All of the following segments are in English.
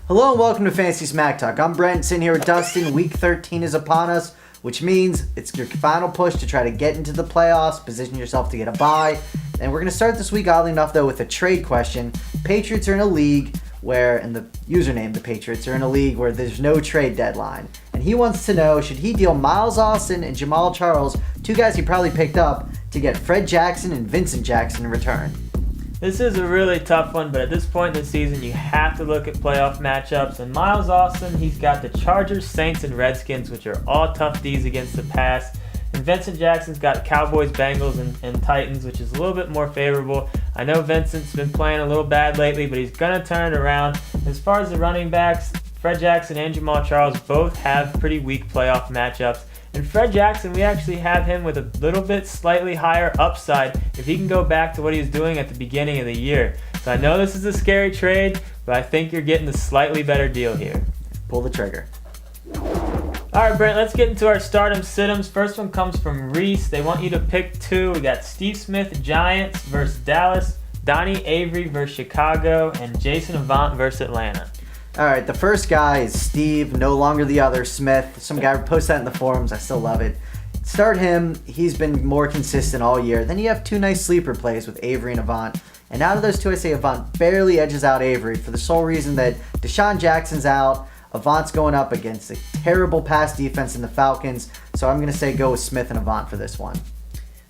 Hello and welcome to Fantasy Smack Talk. I'm Brent, sitting here with Dustin. Week 13 is upon us, which means it's your final push to try to get into the playoffs, position yourself to get a bye. And we're going to start this week, oddly enough, though, with a trade question. Patriots are in a league where, and the username, the Patriots, are in a league where there's no trade deadline. And he wants to know, should he deal Miles Austin and Jamal Charles, two guys he probably picked up, to get Fred Jackson and Vincent Jackson in return? This is a really tough one, but at this point in the season, you have to look at playoff matchups. And Miles Austin, he's got the Chargers, Saints, and Redskins, which are all tough Ds against the pass. And Vincent Jackson's got Cowboys, Bengals, and Titans, which is a little bit more favorable. I know Vincent's been playing a little bad lately, but he's going to turn it around. As far as the running backs, Fred Jackson and Jamal Charles both have pretty weak playoff matchups. And Fred Jackson, we actually have him with a little bit slightly higher upside if he can go back to what he was doing at the beginning of the year. So I know this is a scary trade, but I think you're getting a slightly better deal here. Pull the trigger. All right, Brent, let's get into our stardom sit-ems. First one comes from Reese. They want you to pick two. We got Steve Smith, Giants versus Dallas, Donnie Avery versus Chicago, and Jason Avant versus Atlanta. All right, the first guy is Steve, no longer the other, Smith. Some guy posted that in the forums. I still love it. Start him. He's been more consistent all year. Then you have two nice sleeper plays with Avery and Avant. And out of those two, I say Avant barely edges out Avery for the sole reason that Deshaun Jackson's out. Avant's going up against a terrible pass defense in the Falcons. So I'm going to say go with Smith and Avant for this one.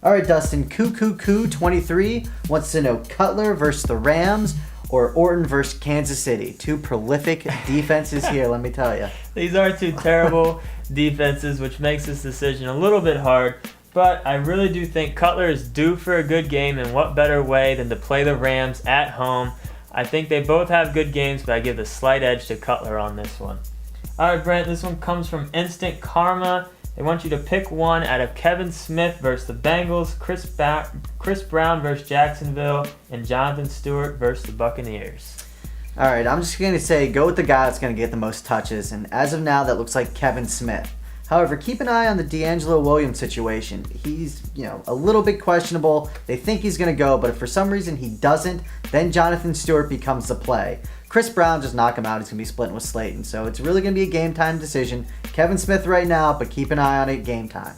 All right, Dustin, Coo23 wants to know Cutler versus the Rams or Orton versus Kansas City. Two prolific defenses here, let me tell you. These are two terrible defenses, which makes this decision a little bit hard. But I really do think Cutler is due for a good game, and what better way than to play the Rams at home. I think they both have good games, but I give the slight edge to Cutler on this one. All right, Brent, this one comes from Instant Karma. They want you to pick one out of Kevin Smith versus the Bengals, Chris Brown versus Jacksonville, and Jonathan Stewart versus the Buccaneers. All right, I'm just going to say go with the guy that's going to get the most touches, and as of now, that looks like Kevin Smith. However, keep an eye on the D'Angelo Williams situation. He's, a little bit questionable. They think he's going to go, but if for some reason he doesn't, then Jonathan Stewart becomes the play. Chris Brown, just knock him out. He's going to be splitting with Slayton. So it's really going to be a game time decision. Kevin Smith right now, but keep an eye on it game time.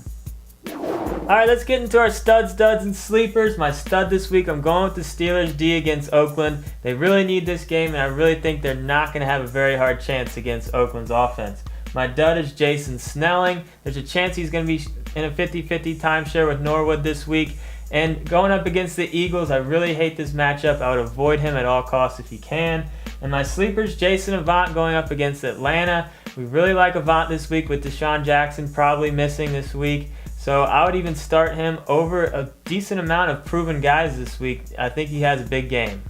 All right, let's get into our studs, duds, and sleepers. My stud this week, I'm going with the Steelers D against Oakland. They really need this game, and I really think they're not going to have a very hard chance against Oakland's offense. My dud is Jason Snelling. There's a chance he's going to be in a 50-50 timeshare with Norwood this week. And going up against the Eagles, I really hate this matchup. I would avoid him at all costs if you can. And my sleepers, Jason Avant going up against Atlanta. We really like Avant this week with Deshaun Jackson probably missing this week. So I would even start him over a decent amount of proven guys this week. I think he has a big game.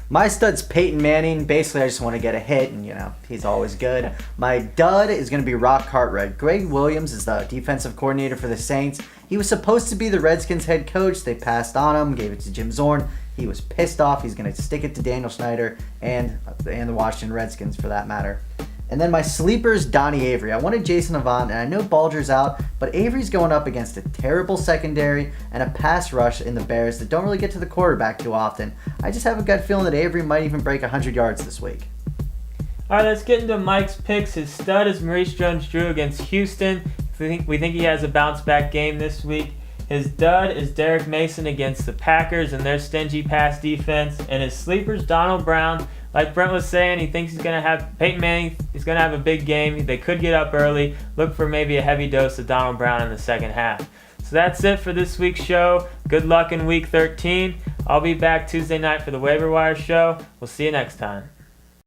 My stud's Peyton Manning. Basically, I just want to get a hit, and, he's always good. My dud is going to be Rock Cartwright. Greg Williams is the defensive coordinator for the Saints. He was supposed to be the Redskins head coach. They passed on him, gave it to Jim Zorn. He was pissed off. He's going to stick it to Daniel Snyder and the Washington Redskins, for that matter. And then my sleepers, Donnie Avery. I wanted Jason Avant, and I know Bulger's out, but Avery's going up against a terrible secondary and a pass rush in the Bears that don't really get to the quarterback too often. I just have a gut feeling that Avery might even break 100 yards this week. All right, let's get into Mike's picks. His stud is Maurice Jones-Drew against Houston. We think he has a bounce-back game this week. His dud is Derek Mason against the Packers and their stingy pass defense. And his sleepers, Donald Brown. Like Brent was saying, he thinks he's going to have Peyton Manning. He's going to have a big game. They could get up early. Look for maybe a heavy dose of Donald Brown in the second half. So that's it for this week's show. Good luck in Week 13. I'll be back Tuesday night for the Waiver Wire show. We'll see you next time.